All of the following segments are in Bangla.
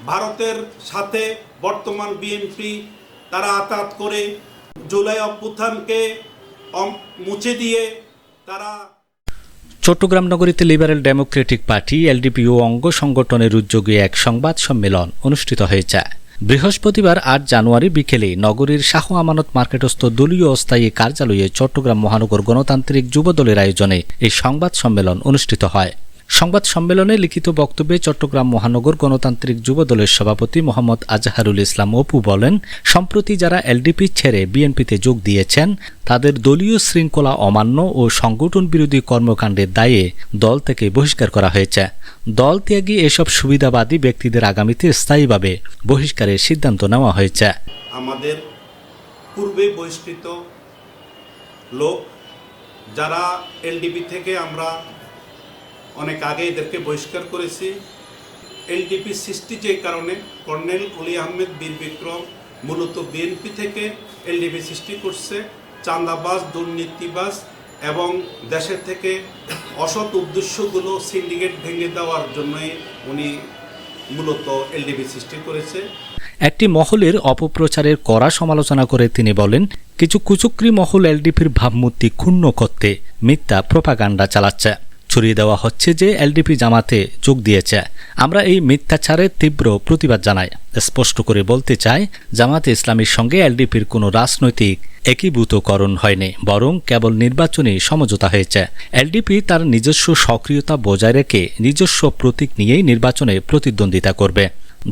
ভারতের সাথে বর্তমান বিএনপি তারা আতাত করে জুলাই অভ্যুত্থানকে মুছে দিয়ে তারা চট্টগ্রাম নগরীতে লিবারেল ডেমোক্রেটিক পার্টি এলডিপি ও অঙ্গ সংগঠনের উদ্যোগে এক সংবাদ সম্মেলন অনুষ্ঠিত হয়েছে। বৃহস্পতিবার ৮ জানুয়ারি বিকেলে নগরীর শাহ আমানত মার্কেটস্থ দলীয় অস্থায়ী কার্যালয়ে চট্টগ্রাম মহানগর গণতান্ত্রিক যুবদলের আয়োজনে এই সংবাদ সম্মেলন অনুষ্ঠিত হয়। সংবাদ সম্মেলনে লিখিত বক্তব্যে চট্টগ্রাম মহানগর গণতান্ত্রিক যুবদলের সভাপতি মোহাম্মদ আজহারুল ইসলাম অপু বলেন, সম্প্রতি যারা এলডিপি ছেড়ে বিএনপিতে যোগ দিয়েছেন তাদের দলীয় শৃঙ্খলা অমান্য ও সংগঠন বিরোধী কর্মকাণ্ডের দায়ে দল থেকে বহিষ্কার করা হয়েছে। দল ত্যাগী এসব সুবিধাবাদী ব্যক্তিদের আগামীতে স্থায়ীভাবে বহিষ্কারের সিদ্ধান্ত নেওয়া হয়েছে। আমাদের পূর্বে বহিষ্কৃত লোক যারা এলডিপি থেকে আমরা অনেক আগে এদেরকে বহিষ্কার করেছি। এলডিপি সৃষ্টি যে কারণে কর্নেল অলি আহমেদ বীর বিক্রম মূলত বিএনপি থেকে এলডিপি সৃষ্টি করছে, চাঁদাবাজ, দুর্নীতিবাজ এবং দেশের থেকে অসৎ উদ্দেশ্যগুলো সিন্ডিকেট ভেঙে দেওয়ার জন্যই উনি মূলত এলডিপি সৃষ্টি করেছে। একটি মহলের অপপ্রচারের কড়া সমালোচনা করে তিনি বলেন, কিছু কুচক্রী মহল এলডিপির ভাবমূর্তি ক্ষুণ্ণ করতে মিথ্যা প্রোপাগান্ডা চালাচ্ছে। ছড়িয়ে দেওয়া হচ্ছে যে এলডিপি জামাতে যোগ দিয়েছে। আমরা এই মিথ্যাচারের তীব্র প্রতিবাদ জানাই। স্পষ্ট করে বলতে চাই, জামাতে ইসলামীর সঙ্গে এলডিপির কোনো রাজনৈতিক একীভূতকরণ হয়নি, বরং কেবল নির্বাচনী সমঝোতা হয়েছে। এলডিপি তার নিজস্ব সক্রিয়তা বজায় রেখে নিজস্ব প্রতীক নিয়েই নির্বাচনে প্রতিদ্বন্দ্বিতা করবে।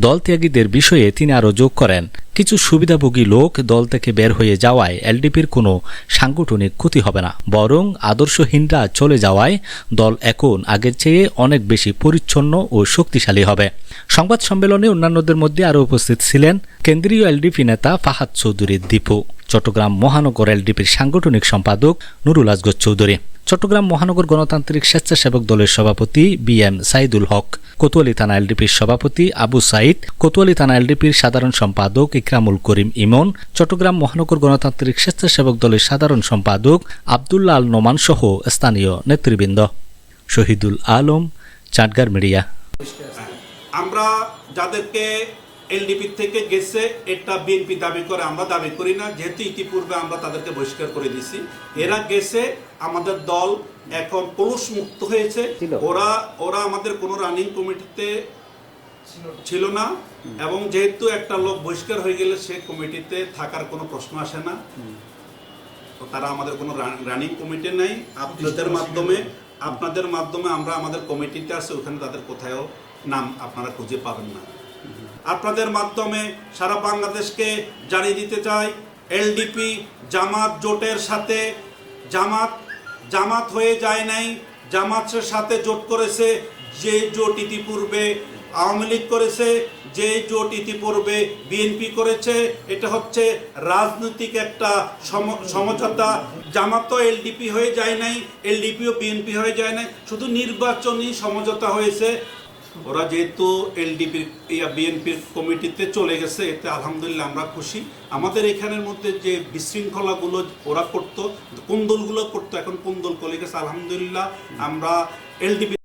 দল ত্যাগীদের বিষয়ে তিনি আরও যোগ করেন, কিছু সুবিধাভোগী লোক দল থেকে বের হয়ে যাওয়ায় এলডিপির কোনো সাংগঠনিক ক্ষতি হবে না, বরং আদর্শহীনরা চলে যাওয়ায় দল এখন আগের চেয়ে অনেক বেশি পরিচ্ছন্ন ও শক্তিশালী হবে। সংবাদ সম্মেলনে অন্যান্যদের মধ্যে আরও উপস্থিত ছিলেন কেন্দ্রীয় এলডিপি নেতা ফাহাদ চৌধুরী দীপু, চট্টগ্রাম মহানগর এলডিপির সাংগঠনিক সম্পাদক নুরুল আসগর চৌধুরী, চট্টগ্রাম মহানগর গণতান্ত্রিক স্বেচ্ছাসেবক দলের সভাপতি বিএম সাইদুল হক, কোতোয়ালি থানা এলডিপির সভাপতি আবু সাইদ, কোতোয়ালি থানা এলডিপির সাধারণ সম্পাদক ইকরামুল করিম ইমন, চট্টগ্রাম মহানগর গণতান্ত্রিক স্বেচ্ছাসেবক দলের সাধারণ সম্পাদক আব্দুল্লাহ আল নোমান সহ স্থানীয় নেতৃবৃন্দ। শহীদুল আলম, চাটগার মিডিয়া। আমরা যাদেরকে এলডিপি থেকে গেছে এটা বিএনপি দাবি করে, আমরা দাবি করি না, যেহেতু ইতিপূর্বে আমরা তাদেরকে বহিষ্কার করে দিছি। এরা গেছে, আমাদের দল এখন কলুষ মুক্ত হয়েছে। ওরা আমাদের কোনো রানিং কমিটিতে ছিল না, এবং যেহেতু একটা লোক বহিষ্কার হয়ে গেলে সে কমিটিতে থাকার কোনো প্রশ্ন আসে না। তারা আমাদের কোনো রানিং কমিটি নেই। আপনাদের মাধ্যমে আমরা আমাদের কমিটিতে আছে, ওখানে তাদের কোথাও নাম আপনারা খুঁজে পাবেন না। আপনাদের মাধ্যমে সারা বাংলাদেশকে জানিয়ে দিতে চাই, এলডিপি জামাত জোটের সাথে জামাত হয়ে যায় নাই। জামাতের সাথে জোট করেছে যে জোট ইতিপূর্বে আওয়ামী লীগ করেছে, যে জোট ইতিপূর্বে বিএনপি করেছে। এটা হচ্ছে রাজনৈতিক একটা সমঝোতা। জামাত তো এলডিপি হয়ে যায় নাই, এলডিপিও বিএনপি হয়ে যায় নাই, শুধু নির্বাচনী সমঝোতা হয়েছে। ওরা যেহেতু এলডিপি বিএনপির কমিটিতে চলে গেছে, এতে আলহামদুলিল্লাহ আমরা খুশি। আমাদের এখানের মধ্যে যে বিশৃঙ্খলাগুলো ওরা করতো, কোন দলগুলো করতো, এখন কোন দল চলে গেছে, আলহামদুলিল্লাহ আমরা এলডিপি